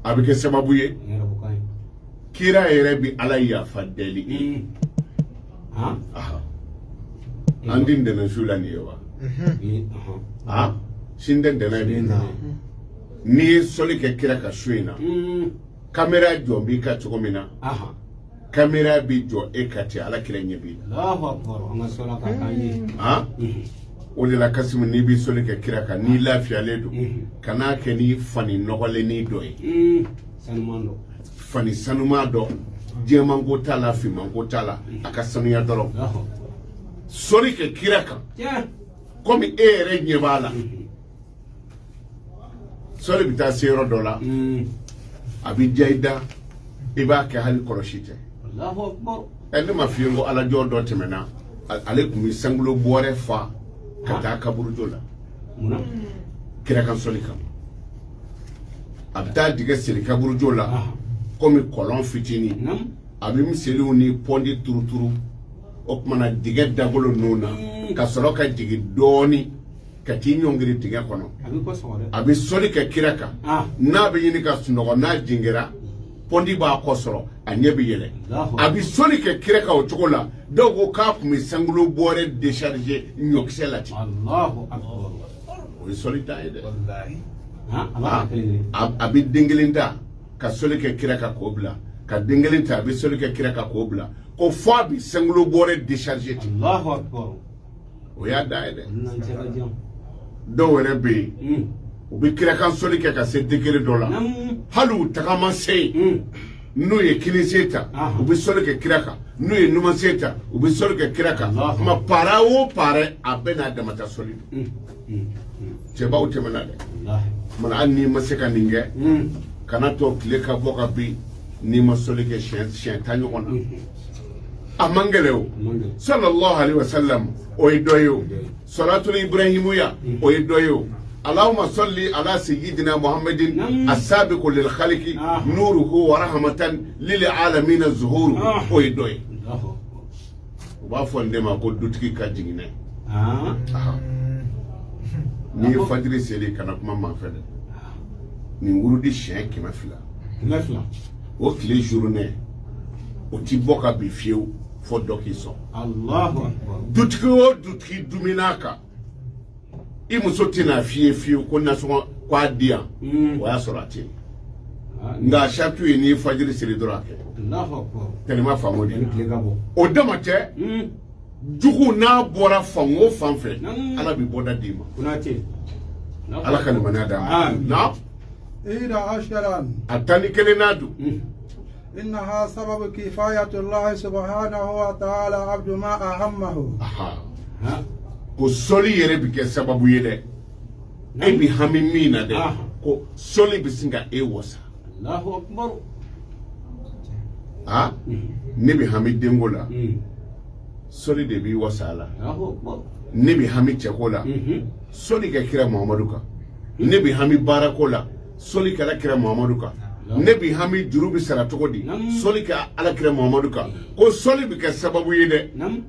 a bɛ kɛ sababu ye kira yɛrɛ bi ala yafa deli an di dɛmɛ su la nin ye wa sin tɛ dɛmɛ bi n'i ye sɔli kɛ kira ka su in na kamera jɔ b'i ka cogo min na kamera bi jɔ e ka ten ala kira ɲɛ bi o de la Kasimu n'i bi sɔli kɛ kira kan n'i lafiyalen don kan'a kɛ ni fani nɔgɔlennin dɔ ye fani sanuman dɔ jɛmanko t'a la fimanko t'a la a ka sanuya dɔrɔn sɔli kɛ kira kan komi e yɛrɛ ɲɛ b'a la sɔli bɛ taa se yɔrɔ dɔ la a bɛ diya i da i b'a kɛ hali kɔlɔsi tɛ ne ma f'i ye ko alajɔ dɔ tɛmɛna ale tun bɛ sankolo bɔrɛ fa ka taa kaburujo la kira kan sɔli kama a bɛ taa dingɛ seli kaburujo la komi kɔlɔn fitinin a bɛ miseliw ni pɔndi turuturu o kumana dingɛ dagolo ninnu na ka sɔrɔ ka jigin dɔɔni ka t'i ɲɔngiri dingɛ kɔnɔ a bɛ sɔli kɛ kira kan n'a bɛ ɲini ka sunɔgɔ n'a jingira pɔndi b'a kɔ sɔrɔ a ɲɛ bɛ yɛlɛ a bɛ sɔli kɛ kira kan o cogo la dɔw ko k'a tun bɛ sankolo bɔrɛ décharger ɲɔkisɛ la ten o ye sɔli dan ye dɛ a bɛ den kelen ta ka sɔli kɛ kira kan k'o bila ka den kelen ta a bɛ sɔli kɛ kira kan k'o bila ko fɔ a bɛ sankolo bɔrɛ décharger ten o y'a dan ye dɛ dɔw yɛrɛ bɛ yen u bɛ kira kan sɔli kɛ ka se degré dɔ la hali u tagama se n'u ye kinisen ta u bɛ sɔli kɛ kira kan n'u ye numansen ta u bɛ sɔli kɛ kira kan kuma para o para a bɛɛ n'a damata sɔli don cɛbaw tɛmɛna dɛ mana hali n'i ma se ka nin kɛ kana to tile ka bɔ ka bin n'i ma sɔli kɛ siɲɛ 10 ɲɔgɔn na a man gɛlɛ o sallallahu alaihi wasallam o ye dɔ ye o salatul ibrahimuya o ye dɔ ye o اللهم صل على سيدنا محمد السابق للخلق نوره ورحمة للعالمين الظهور ويدوي وبافون دما كو دوتكي كاجينه ni fajiri seli kana kuma ma fɛ ni wurudi siɲɛ 100 o tile journée o ti bɔ ka bi fiyewu fo dɔ k'i sɔn dutigi o dutigi dumina kan i muso tɛna f'i ye fiyewu ko nasɔngɔ k'a di yan o y'a sɔrɔ a tɛ yen nka saratu ye n'i fajiri seli dɔrɔn a kɛ tɛnɛma faamu de o dama tɛ jugu n'a bɔra fan o fan fɛ ala bɛ bɔda d'i ma ala ka limaniya d'a ma a tan ni kelen n'a don إنها سبب كفاية الله سبحانه وتعالى عبد ما أهمه ko sɔli yɛrɛ bi kɛ sababu ye dɛ e bi hami min na dɛ ko sɔli bi sin ka e wasa ne bi hami denko la sɔli de b'i wasa a la ne bi hami cɛko la sɔli ka kira Muhamadu kan ne bi hami baarako la sɔli kɛra kira Muhamadu kan ne bi hami juru bi sara cogo di sɔli ka ala kira Muhamadu kan ko sɔli bi kɛ sababu ye dɛ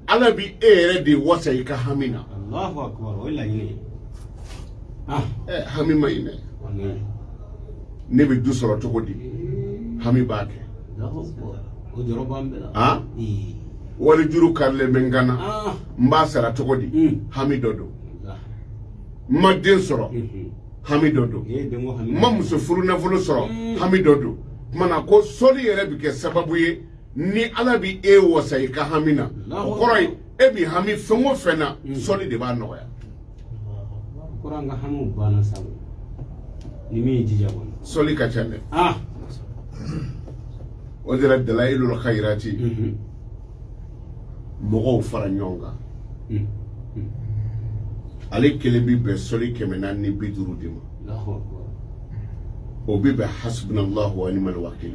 ala bi e yɛrɛ de wasa i ka hami na Allahu akbar o la ɲini hami ma ɲinɛ ne bi du sɔrɔ cogo di hami b'a kɛ o jɔrɔ b'an bɛɛ la wali juru karilen bɛ n kan na n b'a sara cogo di hami dɔ don n ma den sɔrɔ hami dɔ don n ma muso furu nafolo sɔrɔ hami dɔ don kumana ko sɔli yɛrɛ bi kɛ sababu ye ni ala bi e wasa i ka hami na o kɔrɔ ye e bi hami fɛn o fɛn na sɔli de b'a nɔgɔya kɔrɔ an ka hamiw banna sabu ni min ye jija kɔnɔ sɔli ka ca dɛ o de la dalailul khairati mɔgɔw fara ɲɔgɔn kan ale kelen bi bɛn sɔli 450 de ma o bi bɛn hasbunallahu wa ni'mal wakil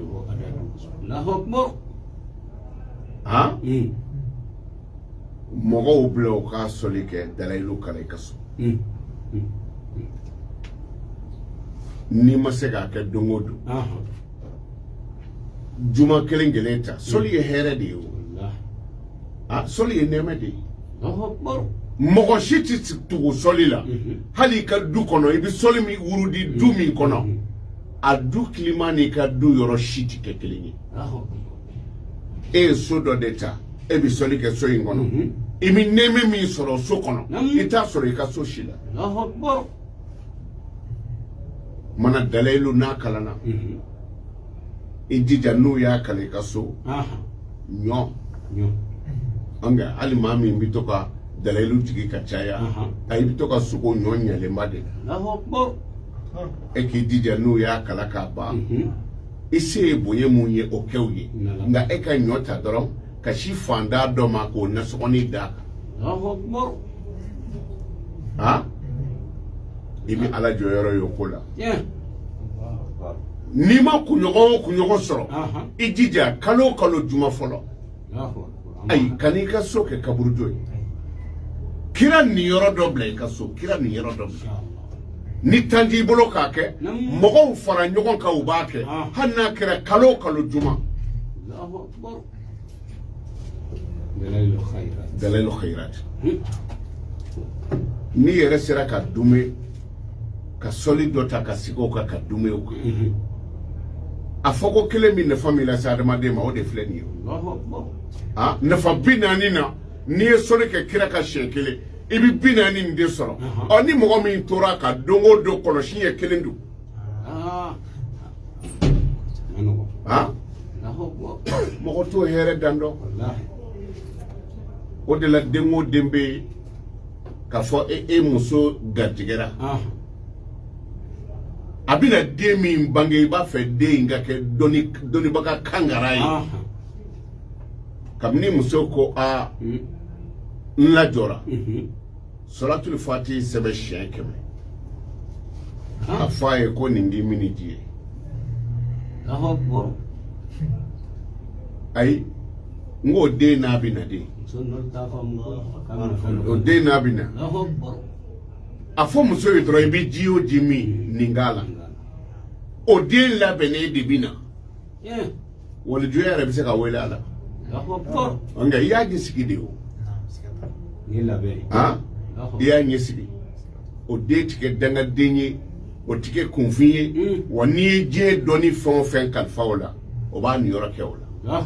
mɔgɔw bila u ka sɔli kɛ dalailu kala i ka so n'i ma se k'a kɛ don o don juma kelen kelen ta sɔli ye hɛrɛ de ye o sɔli ye nɛɛmɛ de ye mɔgɔ si tɛ tugu sɔli la hali i ka du kɔnɔ i bɛ sɔli min wurudi du min kɔnɔ a du climat ni ka du yɔrɔ si ti kɛ kelen ye e ye so dɔ de ta e bi sɔli kɛ so in kɔnɔ i bi nɛɛmɛ min sɔrɔ so kɔnɔ i t'a sɔrɔ i ka so si la mana dalayilu n'a kalanna i jija n'u y'a kalan i ka so ɲɔ an ka hali maa min bi to ka dalayilu jigi ka caya a i bi to ka sogo ɲɔ ɲɛlenba de e k'i jija n'u y'a kalan k'a ban i se ye bonya mun ye o kɛw ye nka e ka ɲɔ ta dɔrɔn ka si fanda dɔ ma k'o nasɔgɔnin d'a kan i bi ala jɔyɔrɔ ye o ko la n'i ma kunɲɔgɔn o kunɲɔgɔn sɔrɔ i jija kalo o kalo juma fɔlɔ ayi ka n'i ka so kɛ kaburujo ye kira nin yɔrɔ dɔ bila i ka so kira nin yɔrɔ dɔ bila ni tan t'i bolo k'a kɛ mɔgɔw fara ɲɔgɔn kan u b'a kɛ hali n'a kɛra kalo o kalo juma dalayilu khairat n'i yɛrɛ sera ka dume ka sɔli dɔ ta ka sigi o kan ka dume o kan a fɔ ko kelen min nafa min lase adamaden ma o de filɛ nin ye nafa 40 na n'i ye sɔli kɛ kira ka siɲɛ kelen i bi 40 nin de sɔrɔ ni mɔgɔ min tora ka don o don kɔlɔsi ye kelen don mɔgɔ t'o hɛrɛ dan dɔn o de la den o den bɛ k'a fɔ e muso garijɛgɛra a bɛna den min bange i b'a fɛ den in ka kɛ dɔnnibaga kangara ye kabini muso ko n lajɔra Salatul Fati sɛbɛn siɲɛ 100 a fɔ a ye ko nin di miniti ye ayi n k'o den n'a bɛ na den o den n'a bɛ na a fɔ muso ye dɔrɔn i bɛ ji o ji min nin k'a la o den labɛnnen de bɛ na walijuya yɛrɛ bɛ se ka wele a la nka i y'a ɲɛsigi de o i y'a ɲɛsigi o den tɛ kɛ dangaden ye o tɛ kɛ kunfin ye wa n'i ye diɲɛ dɔnni fɛn o fɛn kalifa o la o b'a niyɔrɔ kɛ o la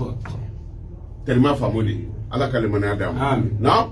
tellement faamu de ala ka limaniya d'an ma